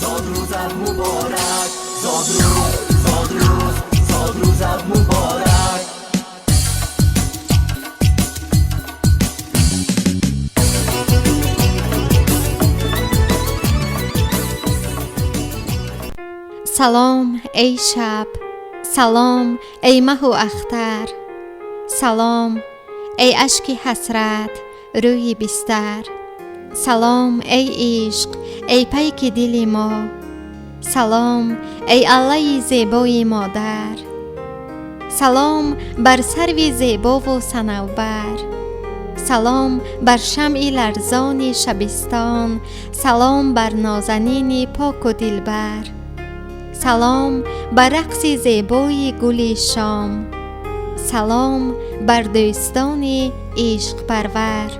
زاد مبارک، زاد روزت مبارک. سلام ای شب، سلام ای مه و اختر، سلام ای اشک حسرت روی بستر، سلام ای عشق ای پیک دل ما، سلام ای الله زیبای مادر، سلام بر سرو زیبا و صنوبر، سلام بر شمع لرزان شبستان، سلام بر نازنین پاک و دلبر، سلام بر رقص زیبای گل شام، سلام بر دوستان عشق پرور.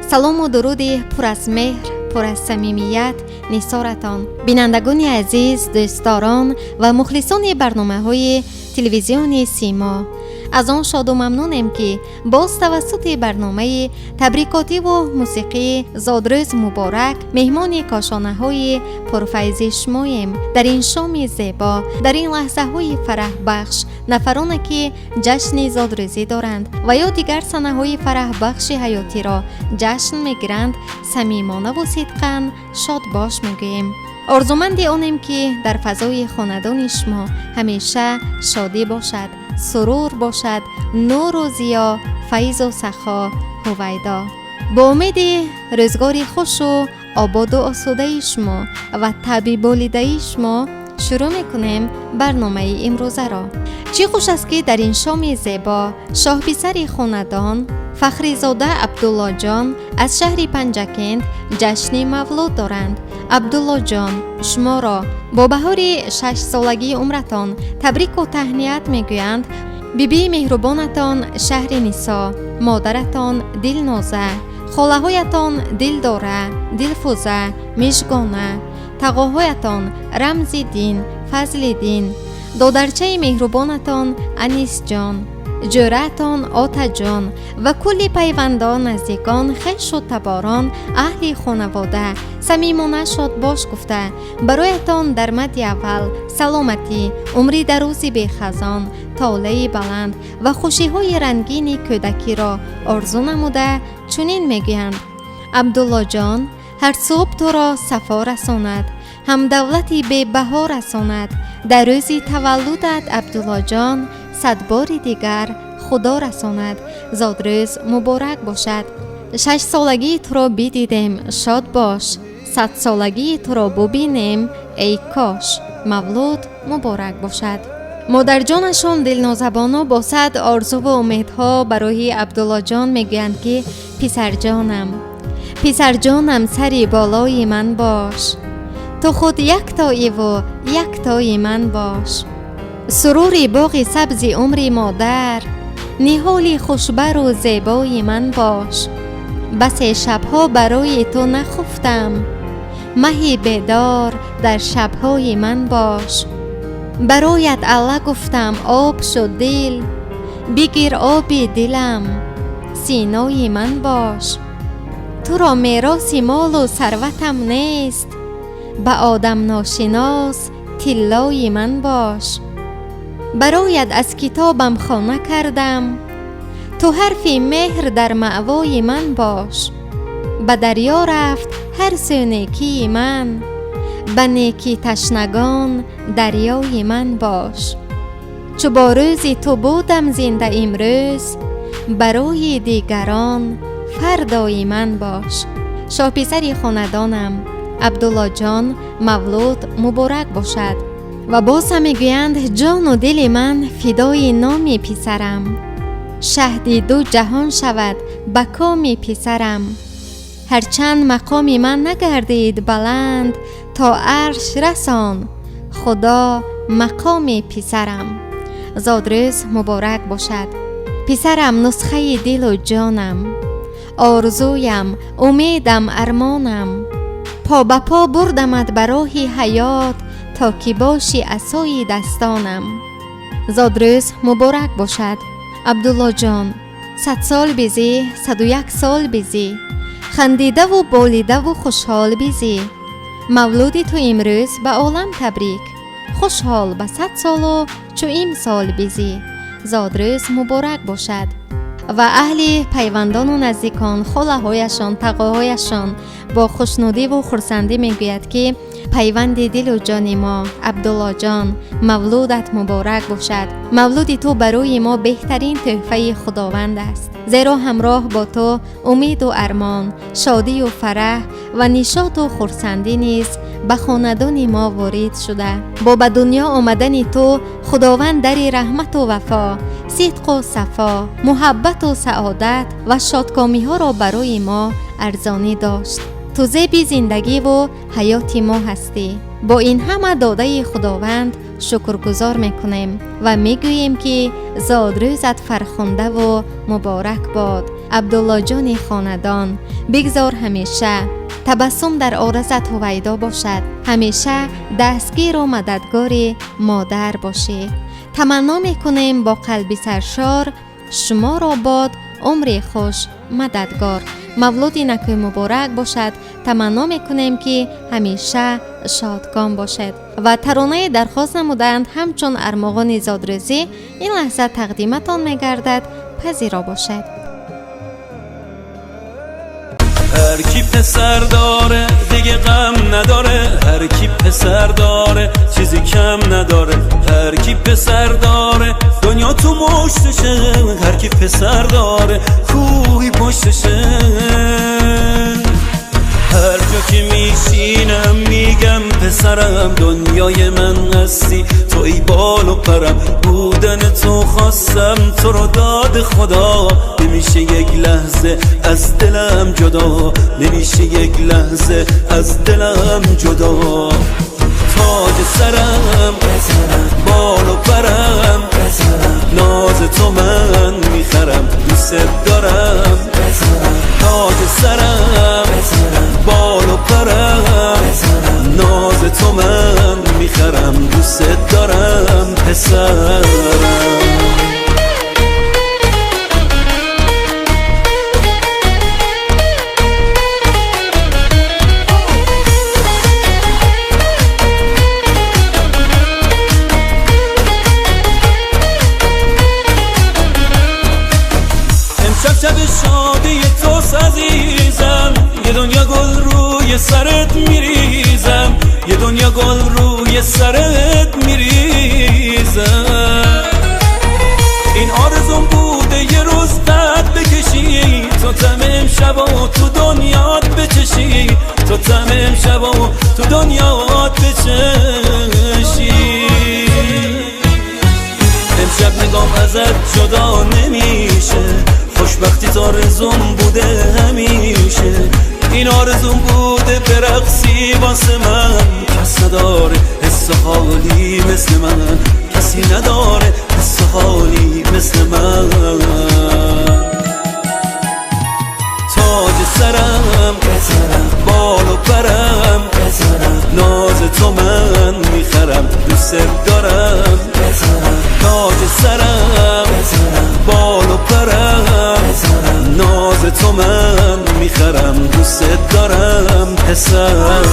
سلام و درود پر از مهر، پر از صمیمیت نثارتان بینندگان عزیز، دوستداران و مخلصان برنامه‌های تلویزیون سیما. از آن شاد و ممنونم که باز توسط برنامه تبریکاتی و موسیقی زادروز مبارک مهمان کاشانه های پرفیض شماییم. در این شام زیبا، در این لحظه های فرح بخش، نفرانی که جشن زادروزی دارند و یا دیگر سنه های فرح بخش حیاتی را جشن میگیرند، صمیمانه و صدقاً شاد باش میگوییم. آرزومند آنیم که در فضای خاندان شما همیشه شادی باشد، سرور باشد، نور و ضیا، فیض و سخا هویدا. با امید روزگاری خوش و آباد و آسوده شما و طبع بالیده شما شروع میکنیم برنامه امروزه را. چه خوش است که در این شام زیبا شاه پسر خاندان فخریزاده عبدالله جان از شهر پنجکند جشن مولود دارند. عبدالله جان، شما را با بهار 6 سالگی عمرتان تبریک و تهنیت میگویند بیبی مهربانتان شهر نسا، مادرتان دلنازه، خاله هایتان دلداره، دلفوزه، مژگانه، تقاهایتان رمز دین، فضل دین، دادرچه مهربانتان انیس جان، جورتان آتا جان و کلی پیوندان، نزدیکان، خویش و تباران، اهل خانواده صمیمانه شاد باش گفته برایتان در مد اول سلامتی، عمری دراز بی خزان، طالع بلند و خوشی های رنگین کودکی را آرزو نموده چنین میگویند: عبدالله جان، هر صبح تو را صفا رساند، هم دولتی به بها رساند. در روز تولدت عبدالله جان 100 بار دیگر خدا رساند. زادروز مبارک باشد. 6 سالگی تو را بدیدیم، شاد باش. 100 سالگی تو را ببینیم، ای کاش. مولود مبارک باشد. مادر جانشان دلنازبانه با صد آرزو و امیدها برای عبدالله جان میگویند که پسر جانم سری بالای من باش، تو خود یک تایی و یک تایی من باش. سرور باغ سبز عمر مادر، نهال خوشبر و زیبای من باش. بس شبها برای تو نخفتم، مهی بیدار در شبهای من باش. برایت الله گفتم آب شد دل، بگیر آب دلم، سینای من باش. تو را میراث مال و ثروتم نیست، به آدم ناشناس طلای من باش. برایت از کتابم خانه کردم، تو حرف مهر در مأوای من باش. به دریا رفت هر سو نیکی من، به نیکی تشنگان دریای من باش. چو با روزی تو بودم زنده امروز، برای دیگران فردای من باش. شاه پسر خاندانم عبدالله جان مولود مبارک باشد. و باز هم میگویند جان و دل من فدای نام پسرم، شهد دو جهان شود به کام پسرم. هرچند مقام من نگردید بلند، تا عرش رسان خدا مقام پسرم. زادروز مبارک باشد. پسرم نسخه دل و جانم، آرزویم، امیدم، ارمانم. پا به پا بردمت به راه حیات، تا که باشی عصای دستانم. زادروز مبارک باشد. عبدالله جان 100 سال بیزی، 101 سال بیزی، خندیده و بالیده و خوشحال بیزی. مولود تو امروز به عالم تبریک. خوشحال به 100 سال و چو امسال بیزی، زادروز مبارک باشد. و اهل پیوندان و نزدیکان، خاله‌هایشان، تقاهایشان با خوشنودی و خرسندی میگوید که پیوند دل و جان ما عبدالله جان، مولودت مبارک باشد. مولود تو برای ما بهترین تحفه خداوند است، زیرا همراه با تو امید و ارمان، شادی و فرح و نشاط و خرسندی نیز به خاندان ما وارد شده. با به دنیا آمدن تو خداوند در رحمت و وفا، صدق و صفا، محبت و سعادت و شادکامی ها را برای ما ارزانی داشت. تو زیب زندگی و حیات ما هستی. با این همه داده خداوند شکرگزار میکنیم و میگوییم که زادروزت فرخنده و مبارک باد. عبدالله جان خاندان، بگذار همیشه تبسم در عارضت هویدا باشد. همیشه دستگیر و مددگار مادر باشی. تمنا میکنیم با قلبی سرشار، شما را باد عمر خوش مددگار. مولود نکوی مبارک باشد. تمنا میکنیم که همیشه شادکام باشد. و ترانه درخواست نمودند همچون ارمغان زادروزی این لحظه تقدیمتان میگردد، پذیرا باشد. هر کی پسر داره دیگه غم نداره، هر کی پسر داره چیزی کم نداره، هر کی پسر داره دنیا تو مشتشه، هر کی پسر داره کوهی پشتشه. هر جا که میشینم میگم پسرم، دنیای من هستی تو ای بال و پرم. بودن تو خواستم، تو رو داد خدا، نمیشه یک لحظه از دلم جدا، نمیشه یک لحظه از دلم جدا. تاج سرم بال و پرم، ناز تو من میخرم دوست دارم. تاج سرم بال و پرم، ناز تو من میخرم دوست دارم پسرم. شب شادی توست عزیزم، یه دنیا گل روی سرت میریزم، یه دنیا گل روی سرت میریزم. این آرزوم بوده یه روز قد بکشی، تو تم امشب و تو دنیات بچشی، تو تم امشب و تو دنیات بچشی. امشب نگام ازت جدا نمیشه، خوشبختی تا آرزوم بوده همیشه. این آرزوم بوده برقصی واسه من، کس نداره حس حالی مثل من، کسی نداره حس حالی مثل من. تاج سرم بال و پرم، ناز تو من میخرم دوست دارم. تاج سرم بال و پرم، ناز تو من میخرم دوست دارم پسرم.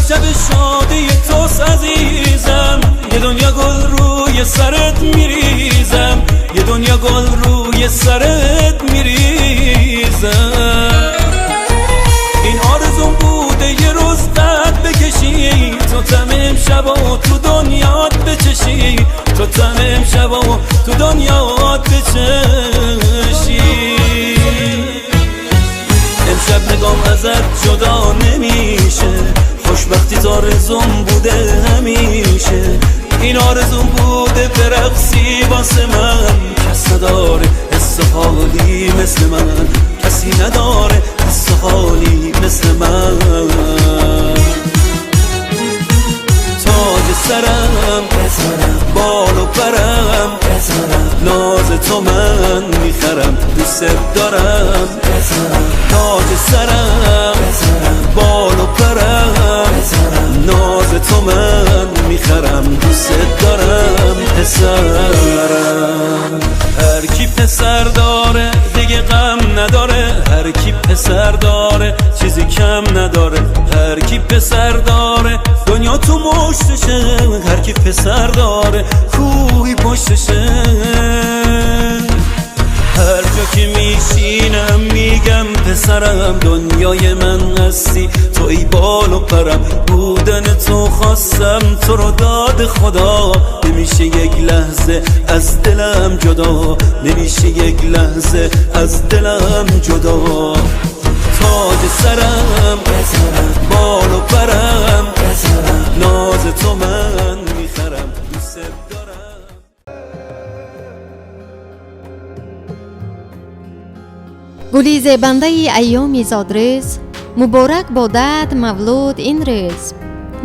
شب شادی توست عزیزم، یه دنیا گل روی سرت میریزم، یه دنیا گل روی سرت میریزم. این آرزوم بوده یه روز قد بکشی، تو تم امشب و تو دنیات بچشی، تو تم امشب و تو دنیات بچشی. امشب نگام ازت جدا نمیشه، خوشبختی تا آرزوم بوده همیشه. این آرزوم بوده برقصی واسه من، کس نداره حس حالی مثل من، کسی نداره حس حالی مثل من. تاج سرم بال و پرم، ناز تو من میخرم دوست دارم. تاج سرم بال و پرم ناز تو من میخرم دوست دارم پسرم هر کی پسر داره دیگه غم نداره هر کی پسر داره چیزی کم نداره هر کی پسر داره دنیا تو مشتشه هر کی پسر داره کوهی پشتشه هر جا که میشینم میگم پسرم دنیای من هستی توی بال و پرم بودن تو خواستم تو رو داد خدا نمیشه یک لحظه از دلم جدا نمیشه یک لحظه از دلم جدا تاج سرم بال و پرم ناز تو من میخرم دوست دارم گلی زیبنده ایام زادروز مبارک بادد مولود این روز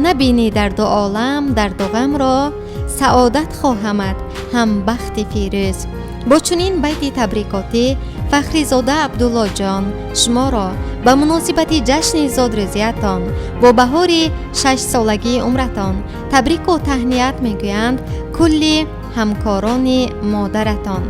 نبینی در دو عالم در دو غم را سعادت خواهمد هم بخت فیروز با چنین بیت تبریکاتی فخری زاده عبدالله جان شما را به مناسبت جشن زادروزیتان با بهار 6 سالگی عمرتان تبریک و تهنیت میگویند کلی همکاران مادرتان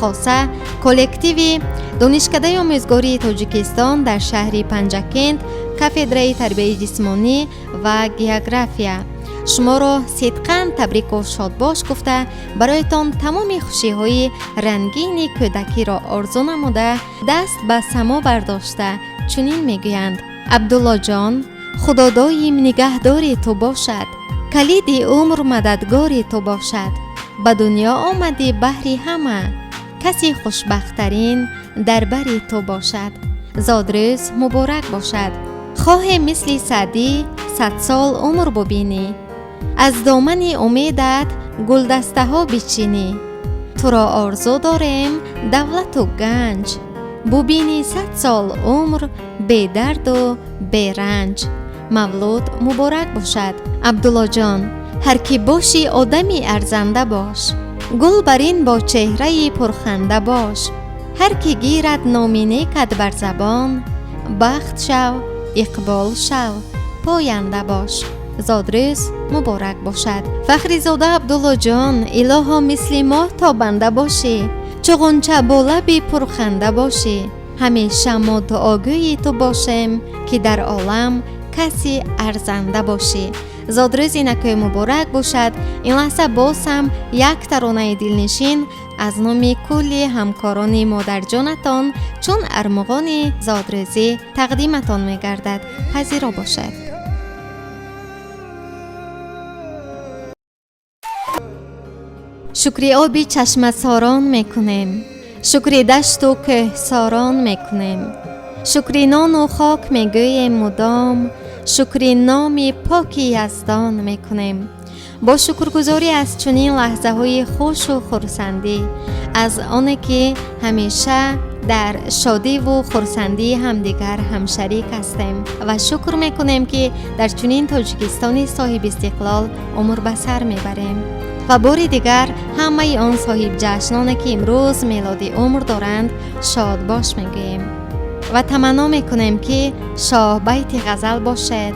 خاصه کلکتیو دانشکده آموزگاری تاجیکستان در شهر پنجکند کافدرای تربیت جسمانی و گئوگرافیا شما را صدقاً تبریک و شادباش گفته برایتان تمام خوشی‌های رنگین کودکی را آرزو نموده دست به سما برداشته چنین میگویند عبدالله جان خدا دایم نگهداری تو باشد کلید عمر مددگاری تو باشد به دنیا آمدی بهر همه کسی خوشبخت‌ترین در بری تو باشد زادروز مبارک باشد خواه مثل سعدی 100 سال عمر ببینی از دامن امیدت گلدسته ها بچینی تو را آرزو داریم دولت و گنج ببینی 100 سال عمر بی درد و بی رنج مولود مبارک باشد عبدالله جان هر کی باشی آدمی ارزنده باش گل برین با چهره پرخنده باش هر کی گیرد نامی نیکت بر زبان بخت شو اقبال شو پاینده باش زادروز مبارک باشد فخری زاده عبدالله جان الها مثل ماه تابنده باشی چو غنچه با لب پرخنده باشی همیشه ما دعاگوی تو باشیم که در عالم کسی ارزنده باشی زادروز اینکه مبارک باشد این لحظه باز هم یک ترانه دلنشین از نام کلی همکاران مادر جانتان چون ارمغان زادروزی تقدیمتان میگردد پذیرا باشد شکری آبی چشم ساران میکنیم شکری دشت و که ساران میکنیم شکری نان و خاک میگویم مدام شکری نام پاکی یزدان میکنیم با شکرگزاری از چنین لحظه های خوش و خرسندی از آنه که همیشه در شادی و خرسندی همدیگر همشریک هستیم و شکر میکنیم که در چنین تاجیکستانی صاحب استقلال عمر به سر میبریم و بار دیگر همه آن صاحب جشنانی که امروز میلادی عمر دارند شاد باش میگوییم و تمنا میکنیم که شاه بیت غزل باشد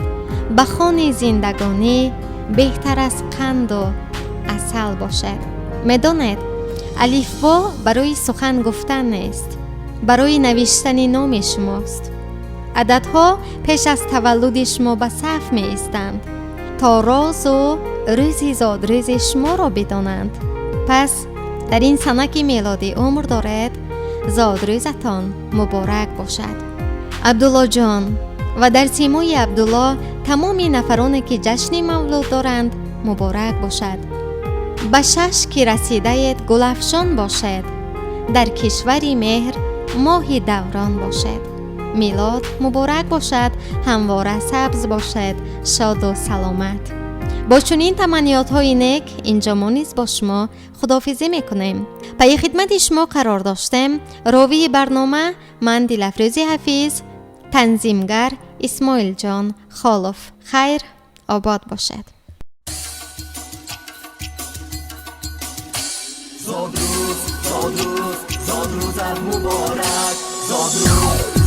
بخوان زندگانی بهتر از قند و عسل باشد میدانید الفبا برای سخن گفتن نیست برای نوشتن نام شماست عددها پیش از تولد شما به صف می ایستند تا راز و روز زادروز شما را بدانند پس در این سنه که میلادی عمر دارد زادروزتان مبارک باشد عبدالله جان و در سیمای عبدالله تمام نفرانی که جشن مولود دارند مبارک باشد به 6 که رسیده گلفشان باشد در کشوری مهر ماه دوران باشد میلاد مبارک باشد همواره سبز باشد شاد و سلامت با چنین تمنیات های نیک اینجا ما نیز با شما خداحافظی میکنیم پای خدمت شما قرار داشتیم راوی برنامه من دلفروزی حفیظ تنظیمگر اسماعیل جان خالف خیر آباد باشد زادروز زادروز زادروزت مبارک زادروز